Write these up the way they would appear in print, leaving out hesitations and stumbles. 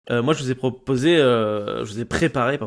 Moi, je vous ai préparé,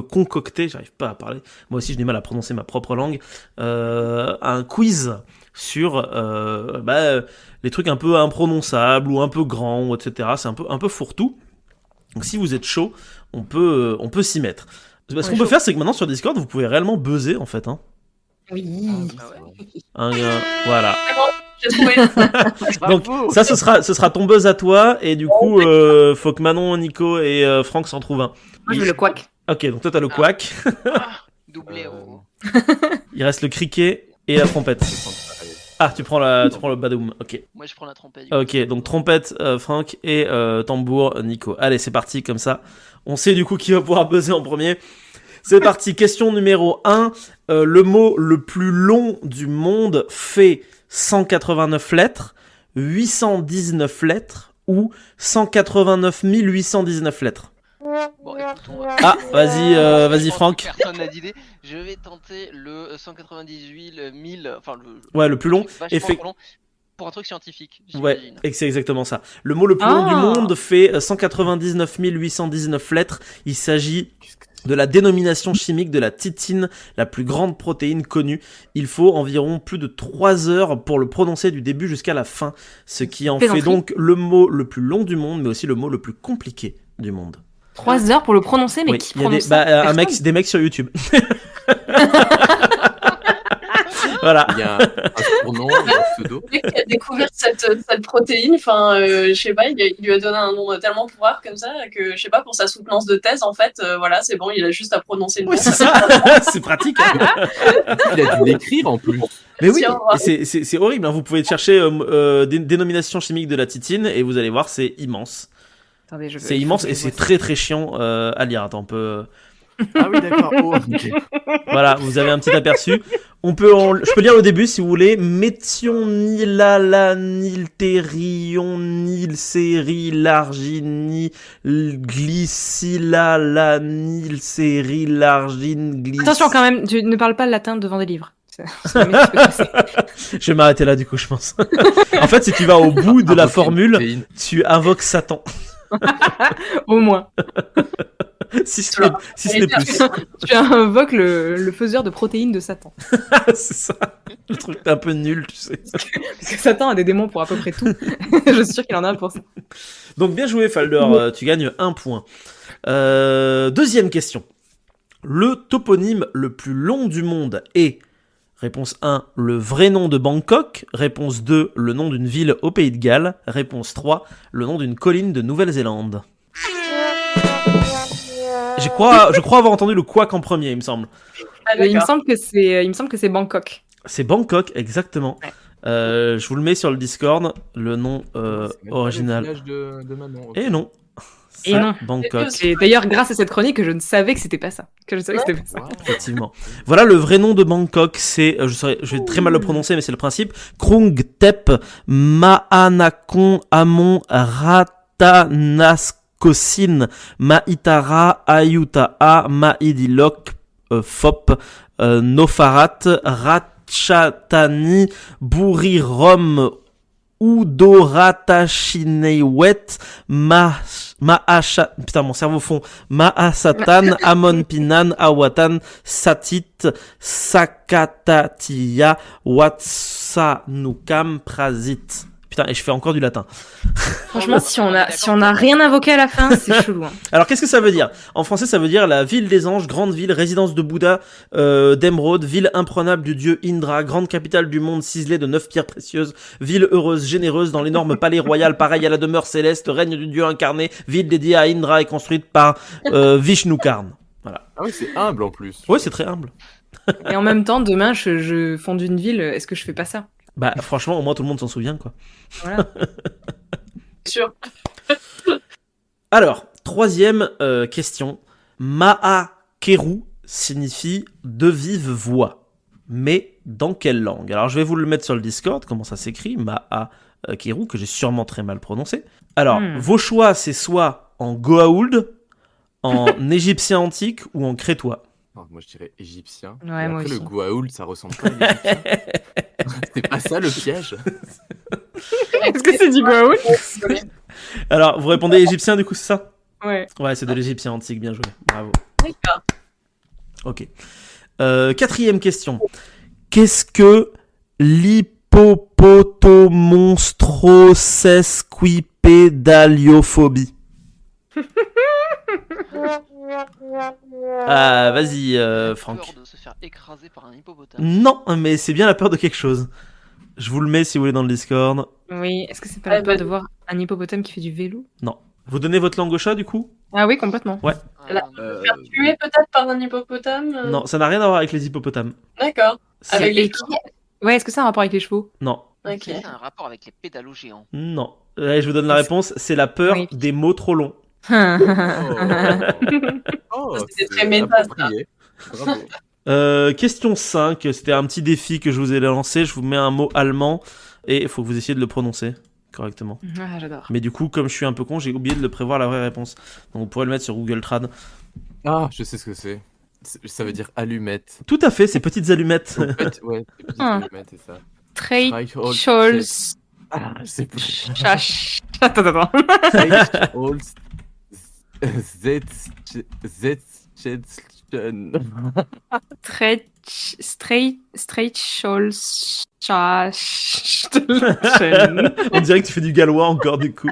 concocté, j'arrive pas à parler. Moi aussi, j'ai du mal à prononcer ma propre langue. Un quiz sur les trucs un peu imprononçables ou un peu grands, etc. C'est un peu fourre-tout. Donc, si vous êtes chaud, on peut s'y mettre. Ce qu'on peut faire, c'est que maintenant sur Discord, vous pouvez réellement buzzer en fait. Hein. Oui. Voilà. J'ai trouvé. Donc ça, ce sera ton buzz à toi, et du coup, faut que Manon, Nico et Franck s'en trouvent un. Moi, je veux le couac. Ok, donc toi t'as le couac. Doublé. Il reste le criquet et la trompette. Ah, tu prends le badoum. Ok. Moi, je prends la trompette. Ok, donc trompette, Franck, et tambour, Nico. Allez, c'est parti, comme ça. On sait du coup qui va pouvoir buzzer en premier. C'est parti, question numéro 1. Le mot le plus long du monde fait 189 lettres, 819 lettres ou 189 819 lettres. Bon, écoute, vas-y Franck. Personne n'a d'idée. Je vais tenter le 198 000. Enfin, le plus long. Trop long pour un truc scientifique. Ouais, et c'est exactement ça. Le mot le plus long du monde fait 199 819 lettres. Il s'agit de la dénomination chimique de la titine, la plus grande protéine connue. Il faut environ plus de 3 heures pour le prononcer du début jusqu'à la fin, ce qui en fait donc le mot le plus long du monde, mais aussi le mot le plus compliqué du monde. 3 heures pour le prononcer, mais qui prononce ça? Des mecs sur YouTube. Voilà. Il y a un surnom, un pseudo. Le mec qui a découvert cette protéine, je sais pas, il lui a donné un nom tellement pouvoir comme ça que, je sais pas, pour sa soutenance de thèse, en fait, voilà, c'est bon, il a juste à prononcer le nom. Oui, c'est ça. C'est pratique. Il a dû l'écrire en plus. Mais oui, c'est horrible. Hein. Vous pouvez chercher dénomination chimique de la titine et vous allez voir, c'est immense. Attendez, c'est immense et c'est très très chiant à lire. Attends, on peut. Ah oui, d'accord. Oh, okay. Voilà, vous avez un petit aperçu. Je peux lire le début si vous voulez. Méthionnilalanilterionnilsérilargini glycilalanilsérilargine. Attention quand même, tu ne parles pas le latin devant des livres. Je vais m'arrêter là du coup, je pense. En fait, si tu vas au bout de la formule, tu invoques Satan. Au moins. si ce n'est plus. Tu invoques le faiseur de protéines de Satan. C'est ça. Le truc est un peu nul, tu sais. Parce que Satan a des démons pour à peu près tout. Je suis sûr qu'il en a pour ça. Donc bien joué, Falder. Tu gagnes 1 point. Deuxième question. Le toponyme le plus long du monde est... Réponse 1, le vrai nom de Bangkok. Réponse 2, le nom d'une ville au Pays de Galles. Réponse 3, le nom d'une colline de Nouvelle-Zélande. Je crois avoir entendu le couac en premier, il me semble. Il me semble que c'est Bangkok. C'est Bangkok, exactement. Ouais. Je vous le mets sur le Discord, le nom original. Le de Manon, okay. Et non. Et non. Bangkok. Et d'ailleurs, grâce à cette chronique, que je ne savais que c'était pas ça. Wow. Effectivement. Voilà le vrai nom de Bangkok, c'est, je vais très mal le prononcer, mais c'est le principe. Krung Thep Mahanakon Amon Ratanaskosin Maitara Ayutaa Maidilok Fop Nofarat Ratchatani Burirom Udoratachinewet Maasha, putain mon cerveau fond, Maasatan Amon Pinan Awatan Satit Sakatatia Watsanukam Prasit. Putain, et je fais encore du latin. Franchement, si on a rien invoqué à la fin, c'est chelou. Hein. Alors, qu'est-ce que ça veut dire ? En français, ça veut dire la ville des anges, grande ville, résidence de Bouddha, d'émeraude, ville imprenable du dieu Indra, grande capitale du monde ciselée de 9 pierres précieuses, ville heureuse, généreuse, dans l'énorme palais royal, pareil à la demeure céleste, règne du dieu incarné, ville dédiée à Indra et construite par Vishnukarn. Voilà. Ah oui, c'est humble en plus. Oui, c'est très humble. Et en même temps, demain, je fonde une ville, est-ce que je fais pas ça ? Bah franchement, au moins tout le monde s'en souvient, quoi. Voilà. Sûr. Alors, troisième question. Maakeru signifie de vive voix. Mais dans quelle langue ? Alors, je vais vous le mettre sur le Discord, comment ça s'écrit, Maakeru, que j'ai sûrement très mal prononcé. Alors, vos choix, c'est soit en goa'uld, en égyptien antique ou en crétois. Moi, je dirais égyptien. Ouais, après, moi aussi. le goa'uld, ça ressemble pas à l'égyptien. C'est pas ça le piège. Est-ce que c'est du goa'uld ? Alors, vous répondez égyptien, du coup, c'est ça ? Ouais. Ouais, c'est de l'égyptien antique, bien joué. Bravo. D'accord. Ok. Quatrième question. Qu'est-ce que l'hippopotomonstrosesquipédaliophobie? Ah, vas-y, Franck. Peur de se faire écraser par un hippopotame. Non, mais c'est bien la peur de quelque chose. Je vous le mets si vous voulez dans le Discord. Oui, est-ce que c'est pas la Ouais, peur bah- de voir un hippopotame qui fait du vélo? Non. Vous donnez votre langue au chat, du coup? Ah oui, complètement. Là. Faire tuer peut-être par un hippopotame Non, ça n'a rien à voir avec les hippopotames. D'accord. C'est- Avec les Et qui... Ouais, est-ce que ça a un rapport avec les chevaux? Non, Ok. C'est un rapport avec les pédalos géants. non. Allez, je vous donne la réponse. C'est la peur Oui. des mots trop longs. Oh, C'était très méta, ça. approprié. Bravo. Question 5. C'était un petit défi que je vous ai lancé. Je vous mets un mot allemand et il faut que vous essayiez de le prononcer correctement. Ah, j'adore. Mais du coup, comme je suis un peu con, j'ai oublié de le prévoir la vraie réponse. Donc vous pourrez le mettre sur Google Trad. Ah, je sais ce que c'est. Ça veut dire allumette. Tout à fait, ces petites allumettes. En fait, ouais, c'est petites Ah. allumettes, c'est ça. Trey Streichholz- Scholz. Ah, je sais plus. Attends. Streichholz- Setzchen. Straight Scholz. On dirait que tu fais du gallois encore du coup.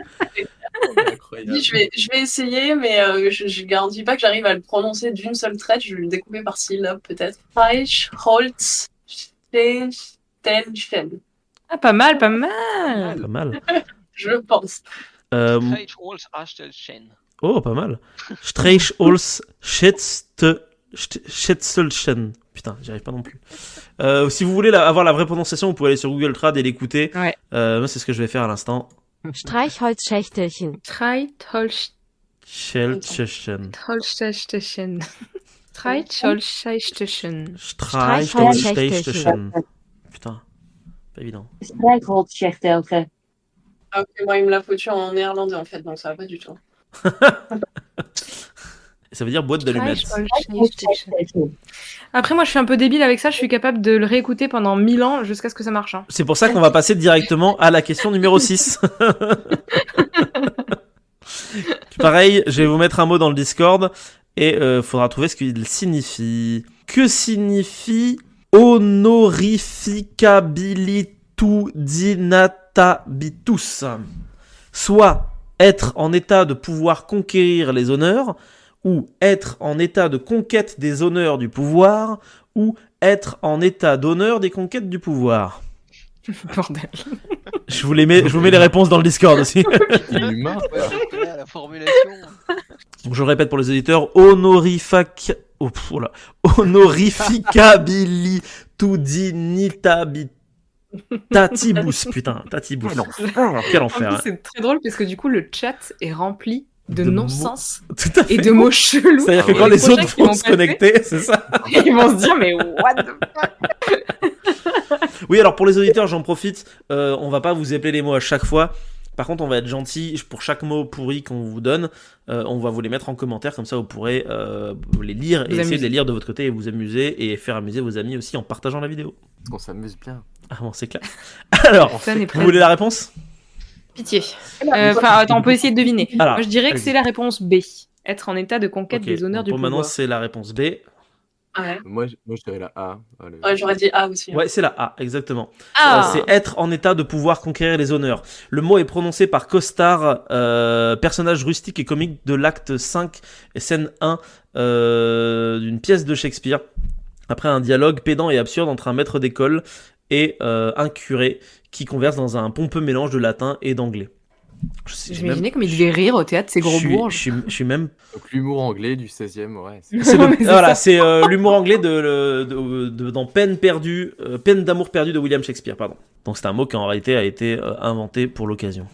Incroyable. Oui, je vais essayer, mais je garantis pas que j'arrive à le prononcer d'une seule traite. Je vais le découper par syllabe peut-être. Reich, Holz, Stelchen. Ah, pas mal, pas mal. Pas mal. Je pense. Streichholz Achtelchen. Oh, pas mal. Streichholz Schätzelchen. Putain, j'y arrive pas non plus. Si vous voulez avoir la vraie prononciation, vous pouvez aller sur Google Trad et l'écouter. Ouais. Moi, c'est ce que je vais faire à l'instant. Streichholzschächtelchen. Schätzelchen. Holstechchen. Streichholzschächtelchen. Streichholzschächtelchen. Putain, pas évident. Streichholzschächtelchen. Ah, ok, moi, il me l'a foutu en néerlandais en fait, donc ça va pas du tout. Ça veut dire boîte d'allumettes. Streichholzschächtelchen. Après, moi, je suis un peu débile avec ça. Je suis capable de le réécouter pendant 1000 ans jusqu'à ce que ça marche. Hein. C'est pour ça qu'on va passer directement à la question numéro 6. Pareil, je vais vous mettre un mot dans le Discord et faudra trouver ce qu'il signifie. Que signifie honorificabilitudinatabitus? Soit être en état de pouvoir conquérir les honneurs, ou être en état de conquête des honneurs du pouvoir, ou être en état d'honneur des conquêtes du pouvoir. Bordel. Je vous mets les réponses dans le Discord aussi. C'est humain. Ouais, parce que là, la formulation. Donc je le répète pour les auditeurs, honorificabilitudinitabitibus. Putain, tatibus. Quel En enfer. plus, Hein. c'est très drôle parce que du coup, le chat est rempli de De non-sens Tout à fait. et de mots chelous. C'est-à-dire que Ah quand ouais. les prochains autres qui vont vont se passer, connecter, c'est ça. Ils vont se dire, mais what the fuck? Oui, alors pour les auditeurs, j'en profite. On va pas vous épeler les mots à chaque fois. Par contre, on va être gentil. Pour chaque mot pourri qu'on vous donne, on va vous les mettre en commentaire. Comme ça, vous pourrez les lire et Vous essayer amuser. de les lire de votre côté et vous amuser et faire amuser vos amis aussi en partageant la vidéo. Parce qu'on s'amuse bien. Ah bon, c'est clair. Alors, Ça n'est vous voulez la réponse? Pitié. Enfin, attends, on peut essayer de deviner. Alors, Moi, je dirais que allez-y. c'est la réponse B. Être en état de conquête Ok, des honneurs donc du pour pouvoir. maintenant, c'est la réponse B. Ouais, Moi, je dirais la A. Allez. ouais j'aurais dit A aussi. Ouais, c'est la A, exactement. Ah, C'est être en état de pouvoir conquérir les honneurs. Le mot est prononcé par Costard, personnage rustique et comique de l'acte 5 et scène 1 d'une pièce de Shakespeare. Après un dialogue pédant et absurde entre un maître d'école et un curé qui converse dans un pompeux mélange de latin et d'anglais. J'imaginais comme il devait rire au théâtre, ces gros bourges. Je suis même. Donc l'humour anglais du 16e, ouais. C'est Mais c'est voilà, ça. c'est l'humour anglais dans Peine perdue, Peine d'amour perdue de William Shakespeare, pardon. Donc c'est un mot qui en réalité a été inventé pour l'occasion.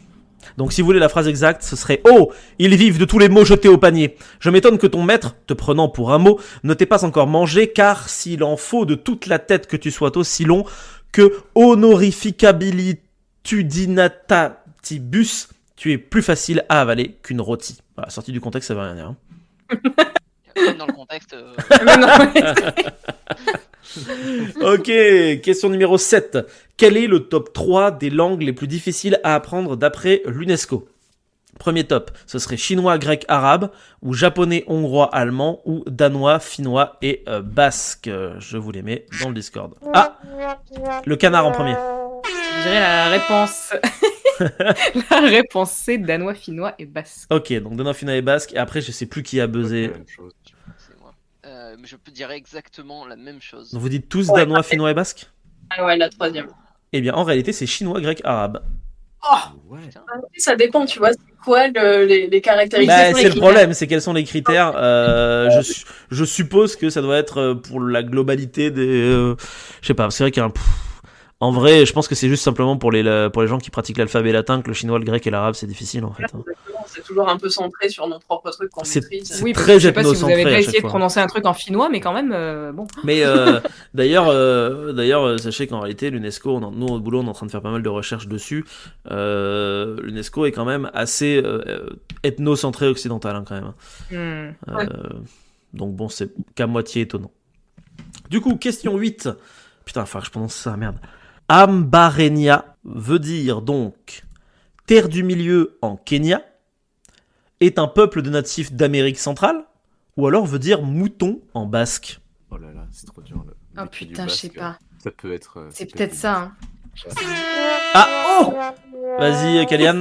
Donc si vous voulez la phrase exacte, ce serait: oh, ils vivent de tous les mots jetés au panier. Je m'étonne que ton maître, te prenant pour un mot, ne t'ait pas encore mangé, car s'il en faut de toute la tête que tu sois aussi long que honorificabilitudinatatibus, tu es plus facile à avaler qu'une rôtie. Voilà, sorti du contexte, ça veut rien dire. Hein. Même dans le contexte. Mais non, mais- Ok, question numéro 7. Quel est le top 3 des langues les plus difficiles à apprendre d'après l'UNESCO? Premier top, ce serait chinois, grec, arabe, ou japonais, hongrois, allemand, ou danois, finnois et basque. Je vous les mets dans le Discord. Ah, le canard en premier. Je dirais la réponse. La réponse c'est danois, finnois et basque. Ok, donc danois, finnois et basque. Et après, je sais plus qui a buzzé. La même chose. C'est moi. Mais je peux dire exactement la même chose. Donc vous dites tous Ouais, danois, finnois et basque? Ah ouais, la troisième. Eh bien, en réalité, c'est chinois, grec, arabe. Ouais. Ça dépend, tu vois, c'est quoi les caractéristiques. Bah, les c'est le critères. problème, c'est quels sont les critères. Je suppose que ça doit être pour la globalité des. Je sais pas, c'est vrai en vrai, je pense que c'est juste simplement pour les gens qui pratiquent l'alphabet latin que le chinois, le grec et l'arabe, c'est difficile en fait. Hein. Exactement, c'est toujours un peu centré sur nos propres trucs qu'on C'est- maîtrise. c'est Oui, parce très que je sais pas si vous ethnocentré avez à déjà chaque essayé de fois. prononcer un truc en finnois, mais quand même, bon. Mais d'ailleurs, sachez qu'en réalité, l'UNESCO, nous au boulot, on est en train de faire pas mal de recherches dessus. L'UNESCO est quand même assez ethnocentré occidental hein, quand même. Ouais. Donc bon, c'est qu'à moitié étonnant. Du coup, question 8. Putain, enfin, je prononce ça, merde. Ambarenia veut dire donc terre du milieu en Kenya, est un peuple de natifs d'Amérique centrale, ou alors veut dire mouton en basque. Oh là là, c'est trop dur. Oh putain, je sais pas. Ça peut être. C'est peut peut-être être ça. Hein. Ah oh Vas-y, Kalian.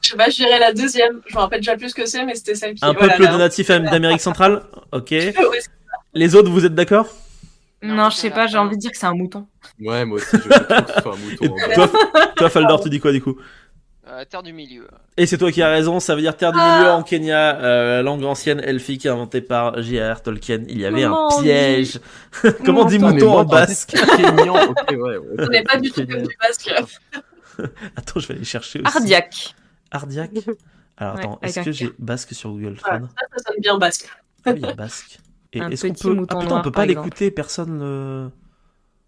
Je sais pas, je dirais la deuxième. Je me rappelle déjà plus ce que c'est, mais c'était celle qui. Un voilà, peuple là. de natifs d'Amérique centrale. Ok. Ouais, Les autres, vous êtes d'accord? Non, je sais pas, j'ai envie de dire que c'est un mouton. Ouais, moi aussi, je trouve que ce soit un Et mouton. en bas. toi, Faldor, tu dis quoi du coup? Terre du milieu. Et c'est toi qui as raison, ça veut dire terre du milieu en Kenya, langue ancienne elfique inventée par J.R.R. Tolkien. Il y avait un Comment on piège. Comment on dit Comment Ah, mais mouton moi, en dans la tête, basque? c'est Kenyan. Ok, ouais. On n'est pas du tout comme du basque. Attends, je vais aller chercher aussi. Ardiac. Ardiac. Alors Ouais, attends, avec est-ce un que K. j'ai basque sur Google Voilà, Trad? ça sonne bien basque. Ah oui, il y a basque. Et Un est-ce qu'on petit peut... mouton Ah putain, on noir, peut par pas exemple. l'écouter, personne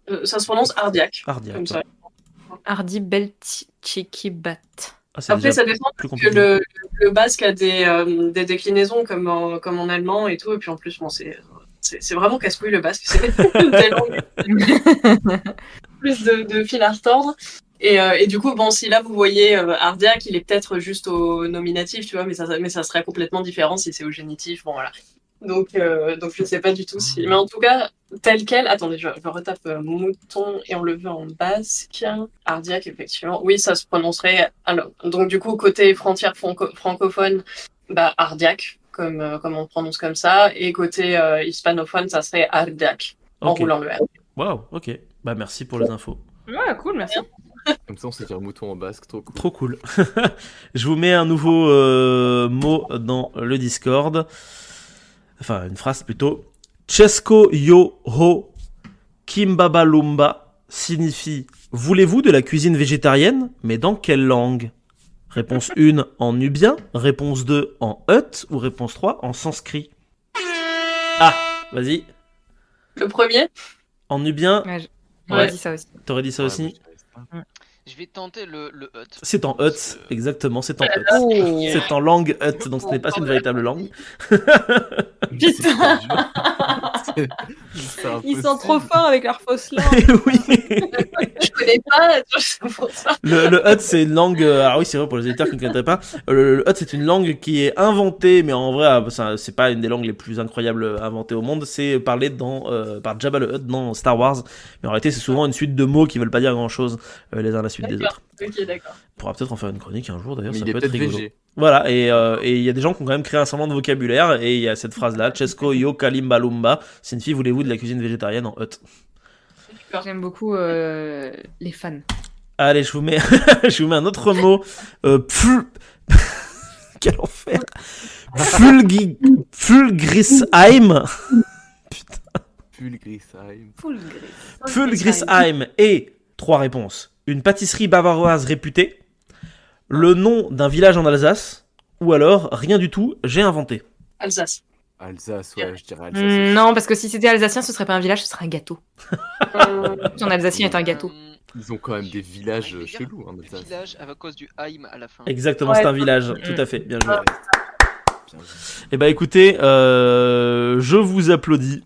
le... Ça se prononce Ardiac. Ardiac. Comme ça. Ardi Belchikibat. Ah, c'est Après, déjà ça dépend plus parce que compliqué. le basque a des déclinaisons comme en allemand et tout. Et puis en plus, bon, c'est vraiment casse-couille le basque. C'est des langues. Plus de fil à retordre. Et du coup, bon, si là vous voyez Ardiac, il est peut-être juste au nominatif, tu vois, mais ça serait complètement différent si c'est au génitif. Bon, voilà. Donc je sais pas du tout si. Mais en tout cas, tel quel. Attendez, je retape mouton et on le veut en basque. Ardiac, effectivement. Oui, ça se prononcerait. Alors, donc du coup, côté frontière francophone, bah, Ardiac, comme on prononce comme ça. Et côté hispanophone, ça serait Ardiac, en Ok. roulant le R. Waouh, ok. Bah merci pour les infos. Ouais, cool, merci. Comme ça, on sait dire mouton en basque, trop cool. Trop cool. Je vous mets un nouveau mot dans le Discord. Enfin, une phrase plutôt. Chesko yo ho kimbabalumba signifie voulez-vous de la cuisine végétarienne, mais dans quelle langue? Réponse 1 en nubien, réponse 2 en hut ou réponse 3 en sanskrit. Ah, vas-y. Le premier. En nubien, Ouais, Ouais. j'aurais dit ça aussi. t'aurais dit ça Ouais, aussi? moi, je dirais ça. Je vais tenter le hut. C'est en hut, exactement, c'est en hut. Oh. C'est en langue hut, donc ce n'est pas une véritable langue. Putain. C'est Ils sont trop impossible. forts avec leur fausse langue. Et oui. Je connais pas, c'est pour ça. Le hut, c'est une langue. Alors oui, c'est vrai pour les auditeurs qui ne connaîtraient pas. Le hut, c'est une langue qui est inventée, mais en vrai, c'est pas une des langues les plus incroyables inventées au monde. C'est parlé par Jabba le Hutt dans Star Wars. Mais en réalité, c'est souvent une suite de mots qui veulent pas dire grand chose les uns à la suite des D'accord. autres. Ok, d'accord. On pourra peut-être en faire une chronique un jour d'ailleurs, Mais ça il est peut être peut-être rigolo. végé. Voilà, et il y a des gens qui ont quand même créé un semblant de vocabulaire, et il y a cette phrase-là, Chesko yo kalimbalumba, signifie voulez-vous de la cuisine végétarienne en hut. J'aime beaucoup les fans. Allez, je vous mets, je vous mets un autre mot. Quel enfer. Fulgrisheim. Fulgrisheim. Fulgrisheim et 3 réponses. Une pâtisserie bavaroise réputée, le nom d'un village en Alsace, ou alors rien du tout, j'ai inventé. Alsace. Alsace, ouais, je dirais Alsace. aussi. Non, parce que si c'était alsacien, ce serait pas un village, ce serait un gâteau. Si en alsacien est un gâteau. Ils ont quand même des villages je vais dire chelous en Le Alsace. village à cause du Heim à la fin. Exactement, Ouais. c'est un village, tout à fait, bien joué. Ouais. Bien vu. Eh ben écoutez, je vous applaudis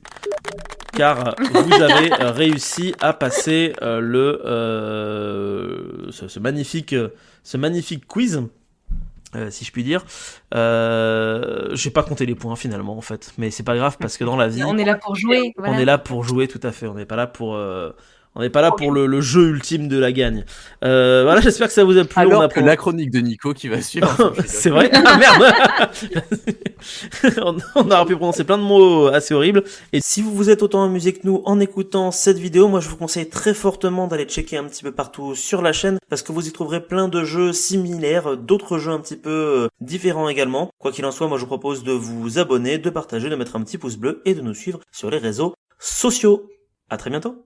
car vous avez réussi à passer ce magnifique quiz. si je puis dire. J'ai pas compté les points finalement en fait, mais c'est pas grave parce que dans la vie, On est là pour jouer. on Voilà. est là pour jouer, tout à fait. On n'est pas là pour le jeu ultime de la gagne. Voilà, j'espère que ça vous a plu. Alors On a que la chronique de Nico qui va suivre. C'est vrai. Ah merde. On aura pu prononcer plein de mots assez horribles. Et si vous vous êtes autant amusé que nous en écoutant cette vidéo, moi je vous conseille très fortement d'aller checker un petit peu partout sur la chaîne parce que vous y trouverez plein de jeux similaires, d'autres jeux un petit peu différents également. Quoi qu'il en soit, moi je vous propose de vous abonner, de partager, de mettre un petit pouce bleu et de nous suivre sur les réseaux sociaux. À très bientôt.